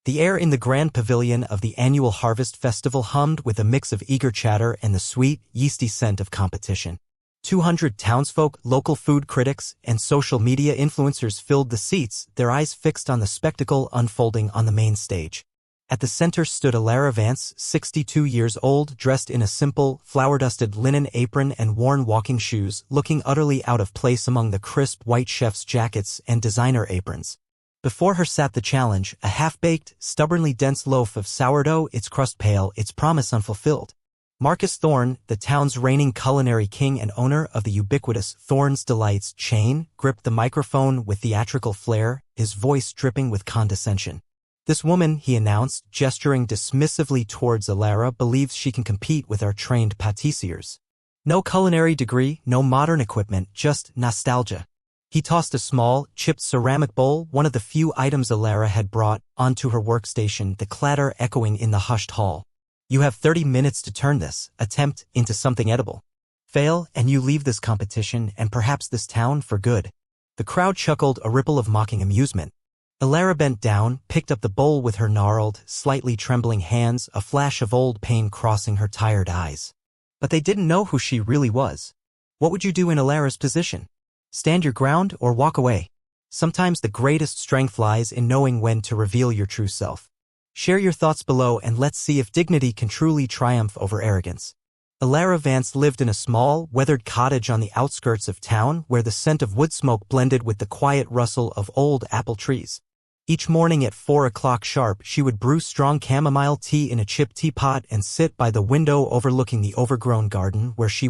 The air in the grand pavilion of the annual harvest festival hummed with a mix of eager chatter and the sweet, yeasty scent of competition. 200 townsfolk, local food critics, and social media influencers filled the seats, their eyes fixed on the spectacle unfolding on the main stage. At the center stood Elara Vance, 62 years old, dressed in a simple, flour-dusted linen apron and worn walking shoes, looking utterly out of place among the crisp white chef's jackets and designer aprons. Before her sat the challenge, a half-baked, stubbornly dense loaf of sourdough, its crust pale, its promise unfulfilled. Marcus Thorne, the town's reigning culinary king and owner of the ubiquitous Thorne's Delights chain, gripped the microphone with theatrical flair, his voice dripping with condescension. "This woman," he announced, gesturing dismissively towards Elara, "believes she can compete with our trained pâtissiers. No culinary degree, no modern equipment, just nostalgia." He tossed a small, chipped ceramic bowl, one of the few items Elara had brought, onto her workstation, the clatter echoing in the hushed hall. "You have 30 minutes to turn this attempt into something edible. Fail, and you leave this competition and perhaps this town for good." The crowd chuckled, a ripple of mocking amusement. Elara bent down, picked up the bowl with her gnarled, slightly trembling hands, a flash of old pain crossing her tired eyes. But they didn't know who she really was. What would you do in Elara's position? Stand your ground or walk away? Sometimes the greatest strength lies in knowing when to reveal your true self. Share your thoughts below and let's see if dignity can truly triumph over arrogance. Elara Vance lived in a small, weathered cottage on the outskirts of town where the scent of wood smoke blended with the quiet rustle of old apple trees. Each morning at 4 o'clock sharp, she would brew strong chamomile tea in a chipped teapot and sit by the window overlooking the overgrown garden where she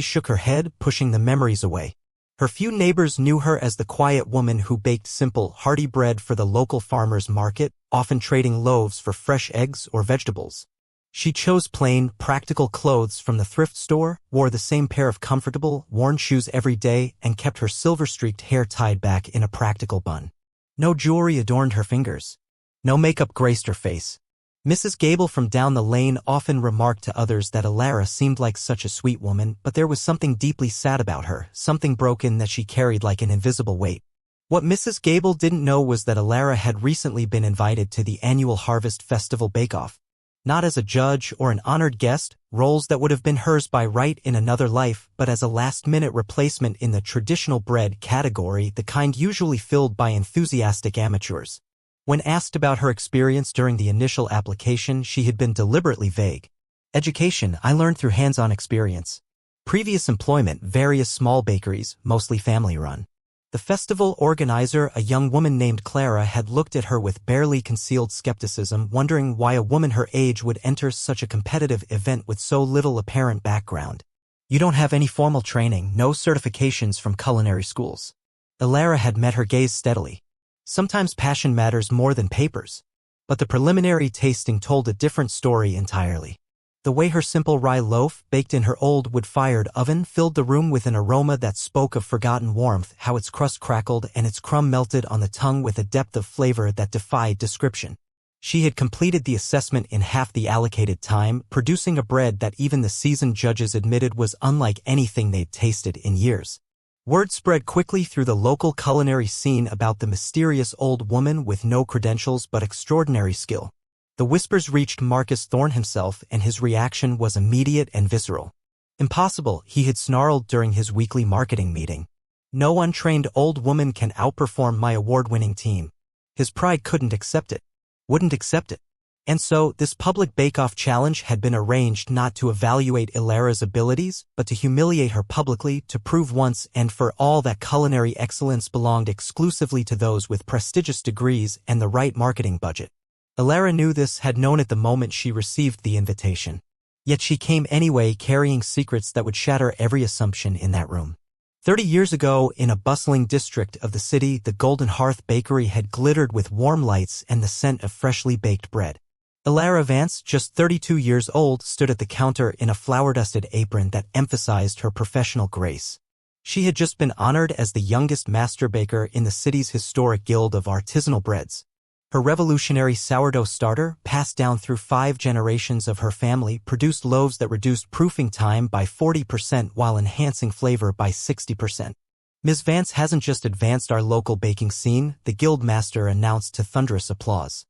shook her head, pushing the memories away. Her few neighbors knew her as the quiet woman who baked simple, hearty bread for the local farmer's market, often trading loaves for fresh eggs or vegetables. She chose plain, practical clothes from the thrift store, wore the same pair of comfortable, worn shoes every day, and kept her silver-streaked hair tied back in a practical bun. No jewelry adorned her fingers. No makeup graced her face. Mrs. Gable from down the lane often remarked to others that Elara seemed like such a sweet woman, but there was something deeply sad about her, something broken that she carried like an invisible weight. What Mrs. Gable didn't know was that Elara had recently been invited to the annual Harvest Festival bake-off. Not as a judge or an honored guest, roles that would have been hers by right in another life, but as a last-minute replacement in the traditional bread category, the kind usually filled by enthusiastic amateurs. When asked about her experience during the initial application, she had been deliberately vague. Education, I learned through hands-on experience. Previous employment, various small bakeries, mostly family-run. The festival organizer, a young woman named Clara, had looked at her with barely concealed skepticism, wondering why a woman her age would enter such a competitive event with so little apparent background. "You don't have any formal training, no certifications from culinary schools." Elara had met her gaze steadily. Sometimes passion matters more than papers. But the preliminary tasting told a different story entirely. The way her simple rye loaf, baked in her old wood-fired oven, filled the room with an aroma that spoke of forgotten warmth, how its crust crackled and its crumb melted on the tongue with a depth of flavor that defied description. She had completed the assessment in half the allocated time, producing a bread that even the seasoned judges admitted was unlike anything they'd tasted in years. Word spread quickly through the local culinary scene about the mysterious old woman with no credentials but extraordinary skill. The whispers reached Marcus Thorne himself, and his reaction was immediate and visceral. "Impossible," he had snarled during his weekly marketing meeting. "No untrained old woman can outperform my award-winning team." His pride couldn't accept it. Wouldn't accept it. And so, this public bake-off challenge had been arranged not to evaluate Elara's abilities, but to humiliate her publicly, to prove once and for all that culinary excellence belonged exclusively to those with prestigious degrees and the right marketing budget. Elara knew this, had known it the moment she received the invitation. Yet she came anyway, carrying secrets that would shatter every assumption in that room. 30 years ago, in a bustling district of the city, the Golden Hearth Bakery had glittered with warm lights and the scent of freshly baked bread. Elara Vance, just 32 years old, stood at the counter in a flour-dusted apron that emphasized her professional grace. She had just been honored as the youngest master baker in the city's historic guild of artisanal breads. Her revolutionary sourdough starter, passed down through 5 generations of her family, produced loaves that reduced proofing time by 40% while enhancing flavor by 60%. "Ms. Vance hasn't just advanced our local baking scene," the guild master announced to thunderous applause.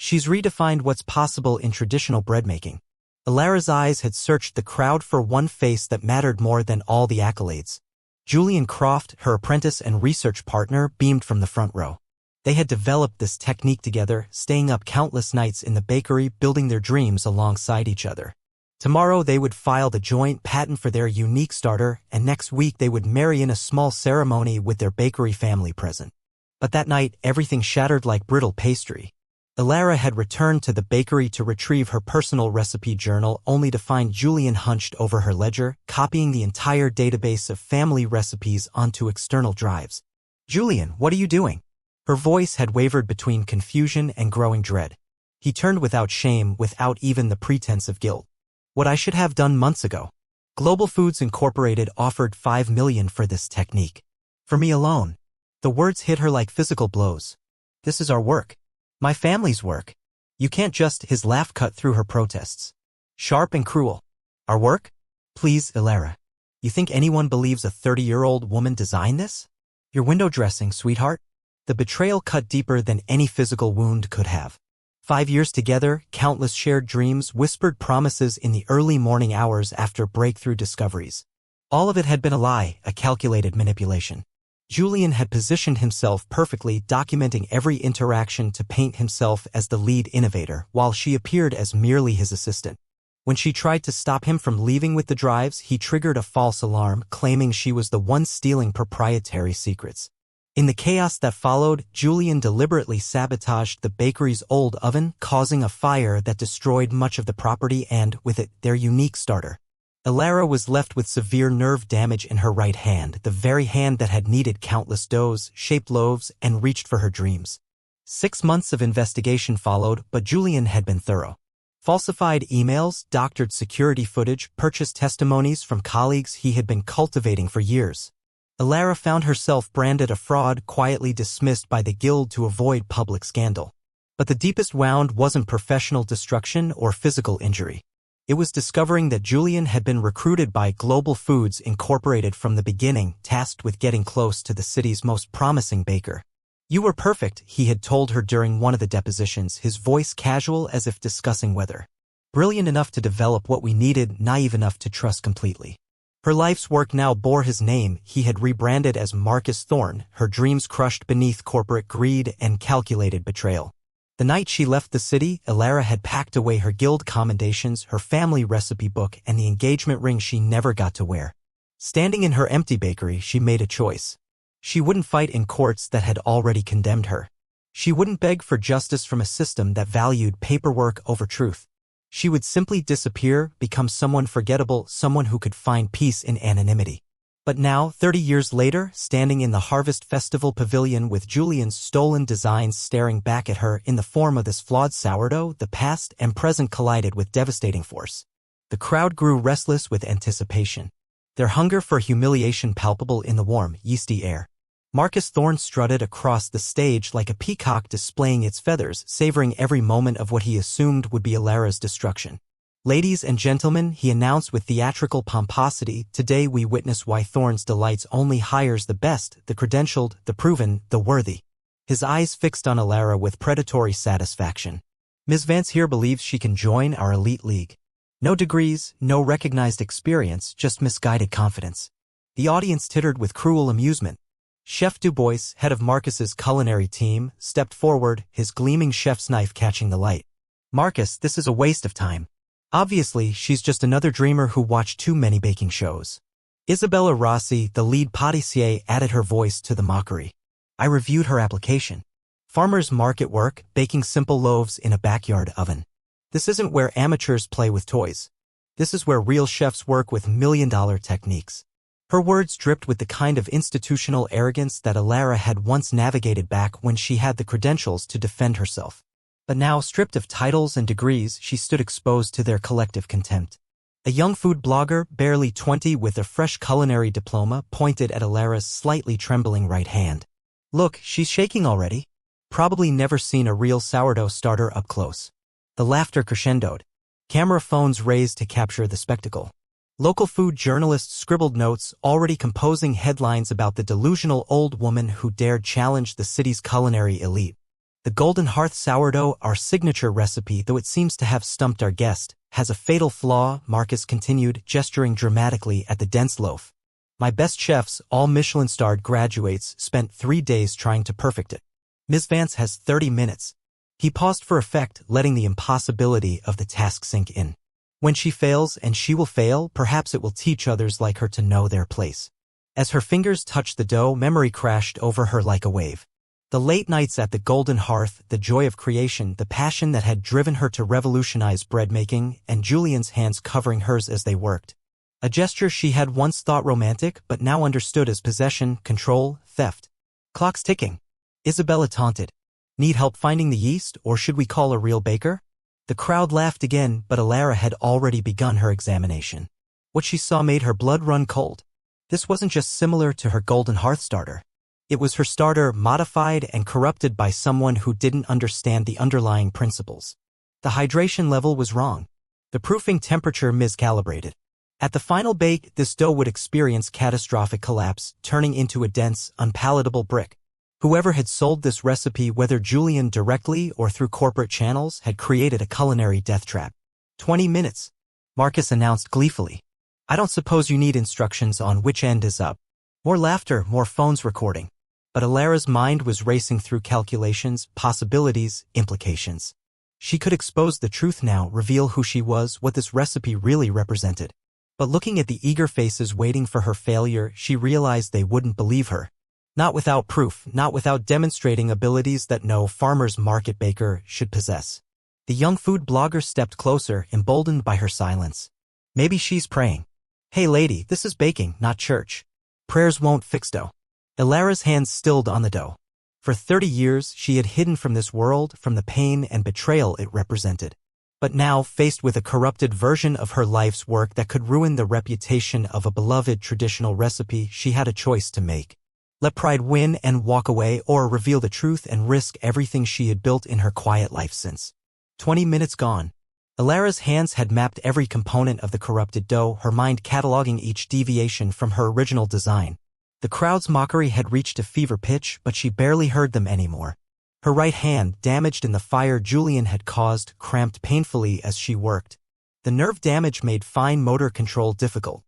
She's redefined what's possible in traditional bread making. Elara's eyes had searched the crowd for one face that mattered more than all the accolades. Julian Croft, her apprentice and research partner, beamed from the front row. They had developed this technique together, staying up countless nights in the bakery, building their dreams alongside each other. Tomorrow they would file the joint patent for their unique starter, and next week they would marry in a small ceremony with their bakery family present. But that night, everything shattered like brittle pastry. Elara had returned to the bakery to retrieve her personal recipe journal, only to find Julian hunched over her ledger, copying the entire database of family recipes onto external drives. "Julian, what are you doing?" Her voice had wavered between confusion and growing dread. He turned without shame, without even the pretense of guilt. "What I should have done months ago. Global Foods Incorporated offered $5 million for this technique. For me alone." The words hit her like physical blows. "This is our work. My family's work. You can't just—" His laugh cut through her protests. Sharp and cruel. "Our work? Please, Elara. You think anyone believes a 30-year-old woman designed this? Your window dressing, sweetheart?" The betrayal cut deeper than any physical wound could have. 5 years together, countless shared dreams, whispered promises in the early morning hours after breakthrough discoveries. All of it had been a lie, a calculated manipulation. Julian had positioned himself perfectly, documenting every interaction to paint himself as the lead innovator, while she appeared as merely his assistant. When she tried to stop him from leaving with the drives, he triggered a false alarm, claiming she was the one stealing proprietary secrets. In the chaos that followed, Julian deliberately sabotaged the bakery's old oven, causing a fire that destroyed much of the property and, with it, their unique starter. Elara was left with severe nerve damage in her right hand, the very hand that had kneaded countless doughs, shaped loaves, and reached for her dreams. 6 months of investigation followed, but Julian had been thorough. Falsified emails, doctored security footage, purchased testimonies from colleagues he had been cultivating for years. Elara found herself branded a fraud, quietly dismissed by the guild to avoid public scandal. But the deepest wound wasn't professional destruction or physical injury. It was discovering that Julian had been recruited by Global Foods Incorporated from the beginning, tasked with getting close to the city's most promising baker. "You were perfect," he had told her during one of the depositions, his voice casual as if discussing weather. "Brilliant enough to develop what we needed, naive enough to trust completely." Her life's work now bore his name. He had rebranded as Marcus Thorne, her dreams crushed beneath corporate greed and calculated betrayal. The night she left the city, Elara had packed away her guild commendations, her family recipe book, and the engagement ring she never got to wear. Standing in her empty bakery, she made a choice. She wouldn't fight in courts that had already condemned her. She wouldn't beg for justice from a system that valued paperwork over truth. She would simply disappear, become someone forgettable, someone who could find peace in anonymity. But now, 30 years later, standing in the Harvest Festival pavilion with Julian's stolen designs staring back at her in the form of this flawed sourdough, the past and present collided with devastating force. The crowd grew restless with anticipation, their hunger for humiliation palpable in the warm, yeasty air. Marcus Thorne strutted across the stage like a peacock displaying its feathers, savoring every moment of what he assumed would be Elara's destruction. "Ladies and gentlemen," he announced with theatrical pomposity, "today we witness why Thorne's Delights only hires the best, the credentialed, the proven, the worthy." His eyes fixed on Elara with predatory satisfaction. "Ms. Vance here believes she can join our elite league. No degrees, no recognized experience, just misguided confidence." The audience tittered with cruel amusement. Chef Dubois, head of Marcus's culinary team, stepped forward, his gleaming chef's knife catching the light. "Marcus, this is a waste of time. Obviously, she's just another dreamer who watched too many baking shows." Isabella Rossi, the lead pâtissier, added her voice to the mockery. "I reviewed her application. Farmers market work, baking simple loaves in a backyard oven. This isn't where amateurs play with toys. This is where real chefs work with million-dollar techniques." Her words dripped with the kind of institutional arrogance that Elara had once navigated back when she had the credentials to defend herself. But now, stripped of titles and degrees, she stood exposed to their collective contempt. A young food blogger, barely 20 with a fresh culinary diploma, pointed at Elara's slightly trembling right hand. "Look, she's shaking already. Probably never seen a real sourdough starter up close." The laughter crescendoed. Camera phones raised to capture the spectacle. Local food journalists scribbled notes, already composing headlines about the delusional old woman who dared challenge the city's culinary elite. The Golden Hearth sourdough, our signature recipe, though it seems to have stumped our guest, has a fatal flaw, Marcus continued, gesturing dramatically at the dense loaf. My best chefs, all Michelin-starred graduates, spent 3 days trying to perfect it. Ms. Vance has 30 minutes. He paused for effect, letting the impossibility of the task sink in. When she fails, and she will fail, perhaps it will teach others like her to know their place. As her fingers touched the dough, memory crashed over her like a wave. The late nights at the Golden Hearth, the joy of creation, the passion that had driven her to revolutionize bread-making, and Julian's hands covering hers as they worked. A gesture she had once thought romantic, but now understood as possession, control, theft. Clock's ticking. Isabella taunted. Need help finding the yeast, or should we call a real baker? The crowd laughed again, but Elara had already begun her examination. What she saw made her blood run cold. This wasn't just similar to her Golden Hearth starter. It was her starter modified and corrupted by someone who didn't understand the underlying principles. The hydration level was wrong. The proofing temperature miscalibrated. At the final bake, this dough would experience catastrophic collapse, turning into a dense, unpalatable brick. Whoever had sold this recipe, whether Julian directly or through corporate channels, had created a culinary death trap. 20 minutes, Marcus announced gleefully. I don't suppose you need instructions on which end is up. More laughter, more phones recording. But Elara's mind was racing through calculations, possibilities, implications. She could expose the truth now, reveal who she was, what this recipe really represented. But looking at the eager faces waiting for her failure, she realized they wouldn't believe her. Not without proof, not without demonstrating abilities that no farmer's market baker should possess. The young food blogger stepped closer, emboldened by her silence. Maybe she's praying. Hey lady, this is baking, not church. Prayers won't fix dough. Elara's hands stilled on the dough. For 30 years, she had hidden from this world, from the pain and betrayal it represented. But now, faced with a corrupted version of her life's work that could ruin the reputation of a beloved traditional recipe, she had a choice to make. Let pride win and walk away, or reveal the truth and risk everything she had built in her quiet life since. 20 minutes gone. Elara's hands had mapped every component of the corrupted dough, her mind cataloging each deviation from her original design. The crowd's mockery had reached a fever pitch, but she barely heard them anymore. Her right hand, damaged in the fire Julian had caused, cramped painfully as she worked. The nerve damage made fine motor control difficult.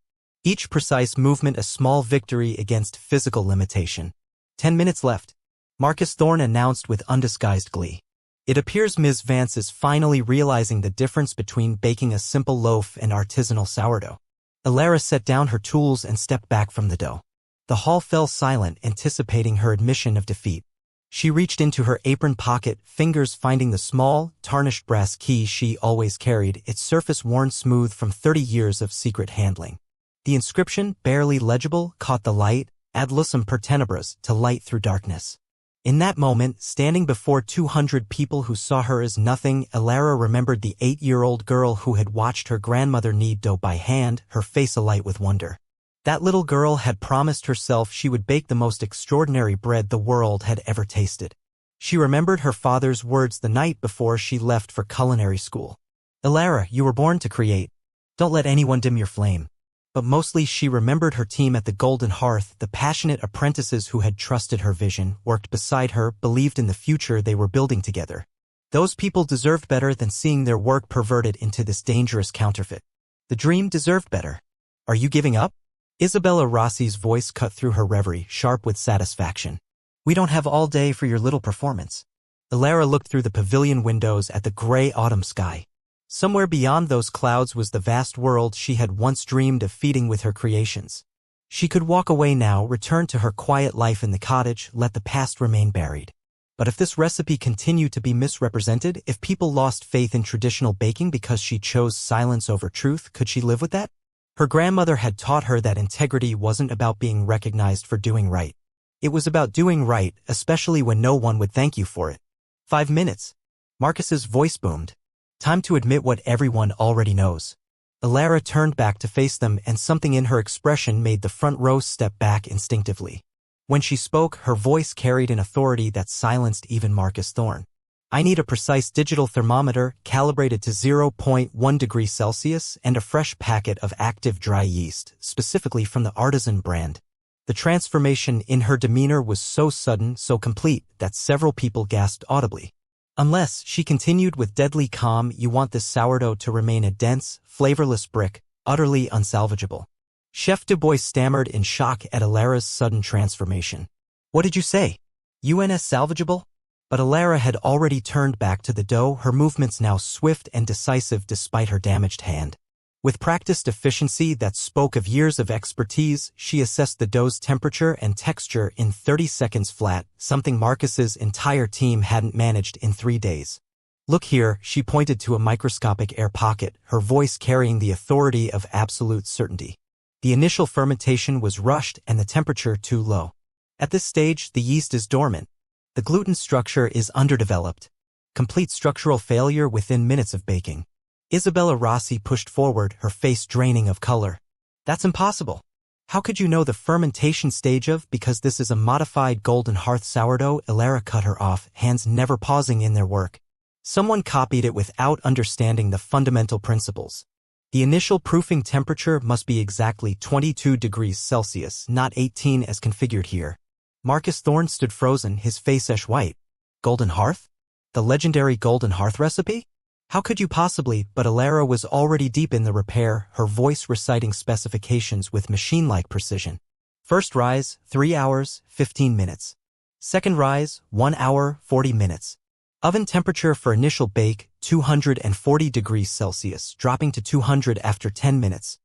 Each precise movement a small victory against physical limitation. 10 minutes left. Marcus Thorne announced with undisguised glee. It appears Ms. Vance is finally realizing the difference between baking a simple loaf and artisanal sourdough. Elara set down her tools and stepped back from the dough. The hall fell silent, anticipating her admission of defeat. She reached into her apron pocket, fingers finding the small, tarnished brass key she always carried, its surface worn smooth from 30 years of secret handling. The inscription, barely legible, caught the light, ad lucem per tenebras, to light through darkness. In that moment, standing before 200 people who saw her as nothing, Elara remembered the 8-year-old girl who had watched her grandmother knead dough by hand, her face alight with wonder. That little girl had promised herself she would bake the most extraordinary bread the world had ever tasted. She remembered her father's words the night before she left for culinary school. Elara, you were born to create. Don't let anyone dim your flame. But mostly she remembered her team at the Golden Hearth, the passionate apprentices who had trusted her vision, worked beside her, believed in the future they were building together. Those people deserved better than seeing their work perverted into this dangerous counterfeit. The dream deserved better. Are you giving up? Isabella Rossi's voice cut through her reverie, sharp with satisfaction. We don't have all day for your little performance. Elara looked through the pavilion windows at the gray autumn sky. Somewhere beyond those clouds was the vast world she had once dreamed of feeding with her creations. She could walk away now, return to her quiet life in the cottage, let the past remain buried. But if this recipe continued to be misrepresented, if people lost faith in traditional baking because she chose silence over truth, could she live with that? Her grandmother had taught her that integrity wasn't about being recognized for doing right. It was about doing right, especially when no one would thank you for it. 5 minutes. Marcus's voice boomed. Time to admit what everyone already knows. Elara turned back to face them, and something in her expression made the front row step back instinctively. When she spoke, her voice carried an authority that silenced even Marcus Thorne. I need a precise digital thermometer, calibrated to 0.1 degrees Celsius, and a fresh packet of active dry yeast, specifically from the Artisan brand. The transformation in her demeanor was so sudden, so complete, that several people gasped audibly. Unless, she continued with deadly calm, you want this sourdough to remain a dense, flavorless brick, utterly unsalvageable. Chef Du Bois stammered in shock at Elara's sudden transformation. What did you say? UNS salvageable? But Elara had already turned back to the dough, her movements now swift and decisive despite her damaged hand. With practiced efficiency that spoke of years of expertise, she assessed the dough's temperature and texture in 30 seconds flat, something Marcus's entire team hadn't managed in 3 days. Look here, she pointed to a microscopic air pocket, her voice carrying the authority of absolute certainty. The initial fermentation was rushed and the temperature too low. At this stage, the yeast is dormant. The gluten structure is underdeveloped. Complete structural failure within minutes of baking. Isabella Rossi pushed forward, her face draining of color. That's impossible. How could you know the fermentation stage of? Because this is a modified golden hearth sourdough. Elara cut her off, hands never pausing in their work. Someone copied it without understanding the fundamental principles. The initial proofing temperature must be exactly 22 degrees Celsius, not 18 as configured here. Marcus Thorne stood frozen, his face ash white. Golden hearth? The legendary golden hearth recipe? How could you possibly? But Elara was already deep in the repair, her voice reciting specifications with machine-like precision. First rise, 3 hours, 15 minutes. Second rise, 1 hour, 40 minutes. Oven temperature for initial bake, 240 degrees Celsius, dropping to 200 after 10 minutes.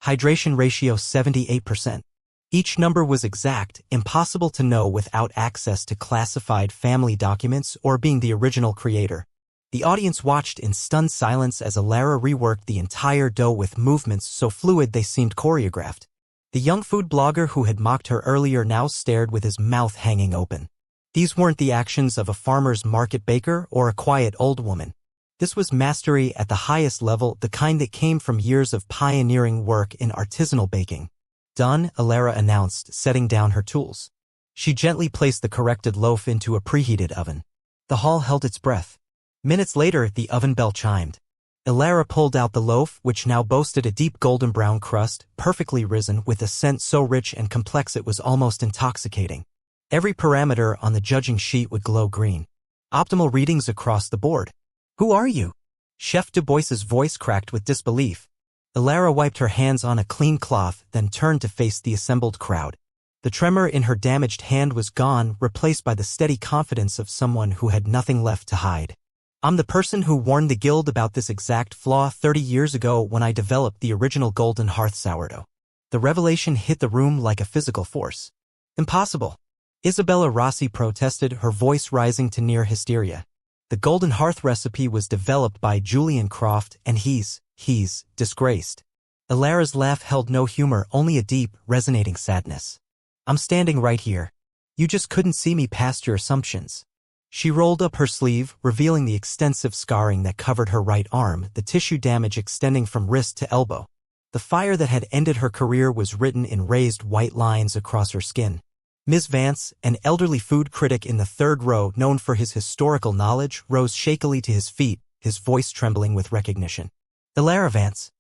Hydration ratio 78%. Each number was exact, impossible to know without access to classified family documents or being the original creator. The audience watched in stunned silence as Elara reworked the entire dough with movements so fluid they seemed choreographed. The young food blogger who had mocked her earlier now stared with his mouth hanging open. These weren't the actions of a farmer's market baker or a quiet old woman. This was mastery at the highest level, the kind that came from years of pioneering work in artisanal baking. Done, Elara announced, setting down her tools. She gently placed the corrected loaf into a preheated oven. The hall held its breath. Minutes later, the oven bell chimed. Elara pulled out the loaf, which now boasted a deep golden brown crust, perfectly risen, with a scent so rich and complex it was almost intoxicating. Every parameter on the judging sheet would glow green. Optimal readings across the board. Who are you? Chef Du Bois's voice cracked with disbelief. Elara wiped her hands on a clean cloth, then turned to face the assembled crowd. The tremor in her damaged hand was gone, replaced by the steady confidence of someone who had nothing left to hide. I'm the person who warned the guild about this exact flaw 30 years ago when I developed the original golden hearth sourdough. The revelation hit the room like a physical force. Impossible. Isabella Rossi protested, her voice rising to near hysteria. The golden hearth recipe was developed by Julian Croft, and he's disgraced. Elara's laugh held no humor, only a deep, resonating sadness. I'm standing right here. You just couldn't see me past your assumptions. She rolled up her sleeve, revealing the extensive scarring that covered her right arm, the tissue damage extending from wrist to elbow. The fire that had ended her career was written in raised white lines across her skin. Ms. Vance, an elderly food critic in the third row known for his historical knowledge, rose shakily to his feet, his voice trembling with recognition. Elara Vance.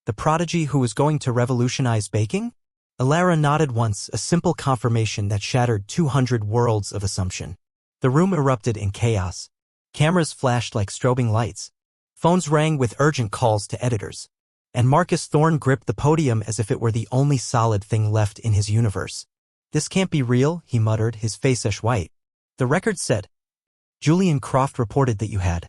The prodigy who was going to revolutionize baking? Elara nodded once, a simple confirmation that shattered 200 worlds of assumption. The room erupted in chaos. Cameras flashed like strobing lights. Phones rang with urgent calls to editors. And Marcus Thorne gripped the podium as if it were the only solid thing left in his universe. This can't be real, he muttered, his face ash white. The record said. Julian Croft reported that you had.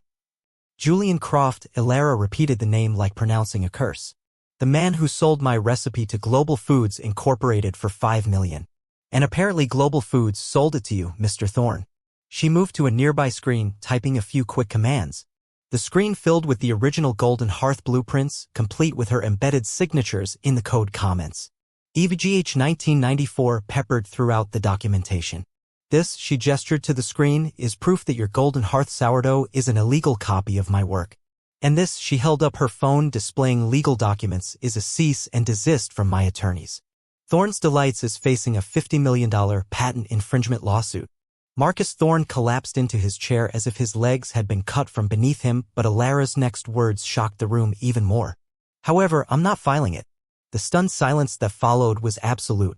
Julian Croft, Elara repeated the name like pronouncing a curse. The man who sold my recipe to Global Foods Incorporated for $5 million. And apparently Global Foods sold it to you, Mr. Thorne. She moved to a nearby screen, typing a few quick commands. The screen filled with the original golden hearth blueprints, complete with her embedded signatures in the code comments. EVGH 1994 peppered throughout the documentation. This, she gestured to the screen, is proof that your golden hearth sourdough is an illegal copy of my work. And this, she held up her phone displaying legal documents, is a cease and desist from my attorneys. Thorne's Delights is facing a $50 million patent infringement lawsuit. Marcus Thorne collapsed into his chair as if his legs had been cut from beneath him, but Elara's next words shocked the room even more. However, I'm not filing it. The stunned silence that followed was absolute.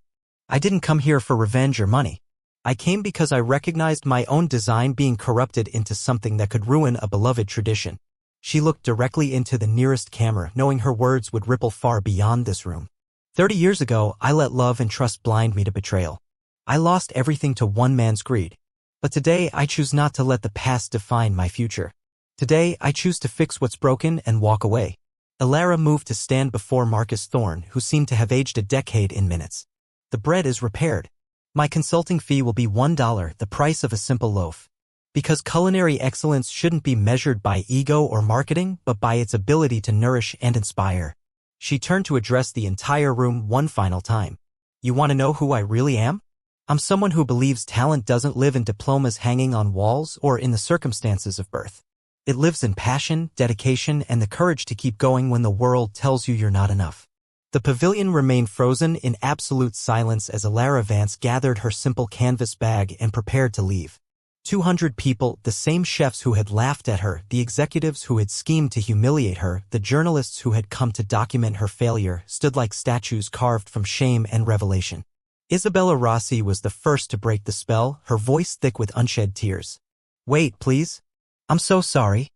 I didn't come here for revenge or money. I came because I recognized my own design being corrupted into something that could ruin a beloved tradition. She looked directly into the nearest camera, knowing her words would ripple far beyond this room. 30 years ago, I let love and trust blind me to betrayal. I lost everything to one man's greed. But today, I choose not to let the past define my future. Today, I choose to fix what's broken and walk away. Elara moved to stand before Marcus Thorne, who seemed to have aged a decade in minutes. The bread is repaired. My consulting fee will be $1, the price of a simple loaf. Because culinary excellence shouldn't be measured by ego or marketing, but by its ability to nourish and inspire. She turned to address the entire room one final time. You want to know who I really am? I'm someone who believes talent doesn't live in diplomas hanging on walls or in the circumstances of birth. It lives in passion, dedication, and the courage to keep going when the world tells you you're not enough. The pavilion remained frozen in absolute silence as Elara Vance gathered her simple canvas bag and prepared to leave. 200 people, the same chefs who had laughed at her, the executives who had schemed to humiliate her, the journalists who had come to document her failure, stood like statues carved from shame and revelation. Isabella Rossi was the first to break the spell, her voice thick with unshed tears. Wait, please. I'm so sorry.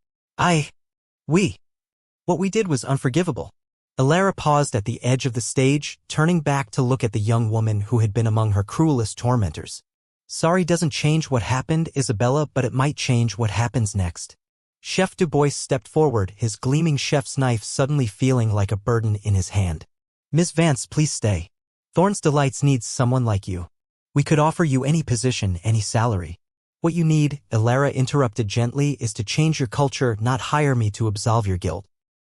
What we did was unforgivable. Elara paused at the edge of the stage, turning back to look at the young woman who had been among her cruelest tormentors. Sorry doesn't change what happened, Isabella, but it might change what happens next. Chef Du Bois stepped forward, his gleaming chef's knife suddenly feeling like a burden in his hand. Miss Vance, please stay. Thorne's Delights needs someone like you. We could offer you any position, any salary. What you need, Elara interrupted gently, is to change your culture, not hire me to absolve your guilt.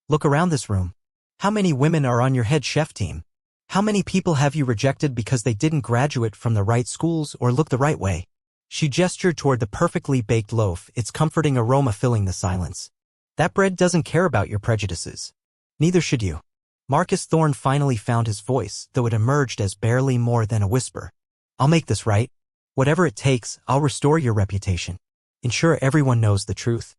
Look around this room. How many women are on your head chef team? How many people have you rejected because they didn't graduate from the right schools or look the right way? She gestured toward the perfectly baked loaf, its comforting aroma filling the silence. That bread doesn't care about your prejudices. Neither should you. Marcus Thorne finally found his voice, though it emerged as barely more than a whisper. I'll make this right. Whatever it takes, I'll restore your reputation. Ensure everyone knows the truth.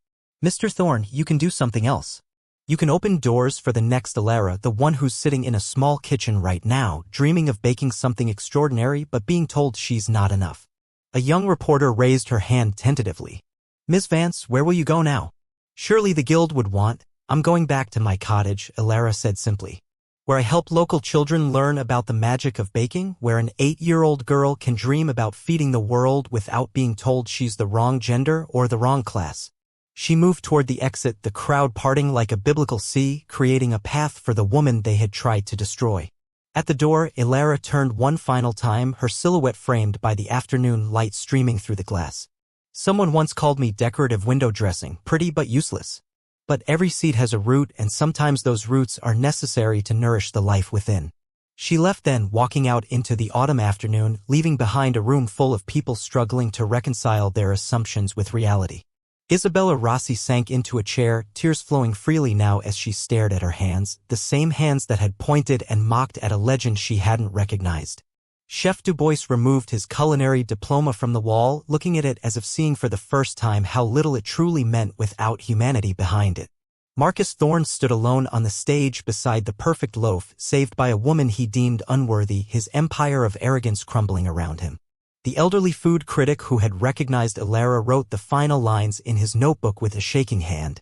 Mr. Thorne, you can do something else. You can open doors for the next Elara, the one who's sitting in a small kitchen right now, dreaming of baking something extraordinary but being told she's not enough. A young reporter raised her hand tentatively. Miss Vance, where will you go now? Surely the guild would want. I'm going back to my cottage, Elara said simply. Where I help local children learn about the magic of baking, where an 8-year-old girl can dream about feeding the world without being told she's the wrong gender or the wrong class. She moved toward the exit, the crowd parting like a biblical sea, creating a path for the woman they had tried to destroy. At the door, Elara turned one final time, her silhouette framed by the afternoon light streaming through the glass. Someone once called me decorative window dressing, pretty but useless. But every seed has a root, and sometimes those roots are necessary to nourish the life within. She left then, walking out into the autumn afternoon, leaving behind a room full of people struggling to reconcile their assumptions with reality. Isabella Rossi sank into a chair, tears flowing freely now as she stared at her hands, the same hands that had pointed and mocked at a legend she hadn't recognized. Chef Du Bois removed his culinary diploma from the wall, looking at it as if seeing for the first time how little it truly meant without humanity behind it. Marcus Thorne stood alone on the stage beside the perfect loaf, saved by a woman he deemed unworthy, his empire of arrogance crumbling around him. The elderly food critic who had recognized Elara wrote the final lines in his notebook with a shaking hand.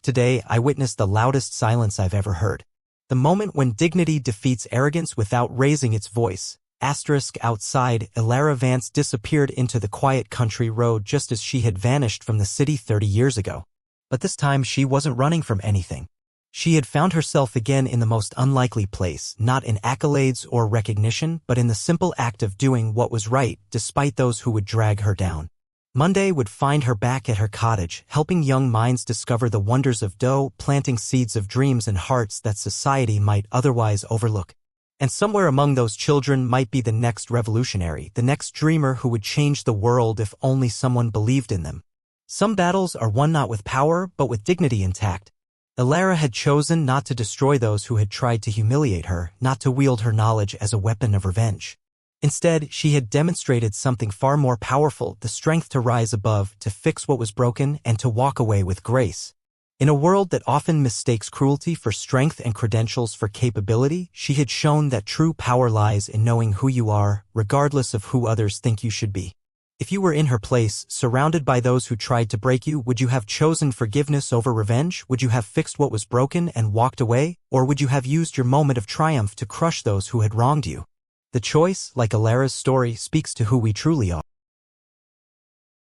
Today I witnessed the loudest silence I've ever heard. The moment when dignity defeats arrogance without raising its voice. Outside, Elara Vance disappeared into the quiet country road just as she had vanished from the city 30 years ago. But this time she wasn't running from anything. She had found herself again in the most unlikely place, not in accolades or recognition, but in the simple act of doing what was right, despite those who would drag her down. Monday would find her back at her cottage, helping young minds discover the wonders of dough, planting seeds of dreams and hearts that society might otherwise overlook. And somewhere among those children might be the next revolutionary, the next dreamer who would change the world if only someone believed in them. Some battles are won not with power, but with dignity intact. Elara had chosen not to destroy those who had tried to humiliate her, not to wield her knowledge as a weapon of revenge. Instead, she had demonstrated something far more powerful, the strength to rise above, to fix what was broken, and to walk away with grace. In a world that often mistakes cruelty for strength and credentials for capability, she had shown that true power lies in knowing who you are, regardless of who others think you should be. If you were in her place, surrounded by those who tried to break you, would you have chosen forgiveness over revenge? Would you have fixed what was broken and walked away? Or would you have used your moment of triumph to crush those who had wronged you? The choice, like Elara's story, speaks to who we truly are.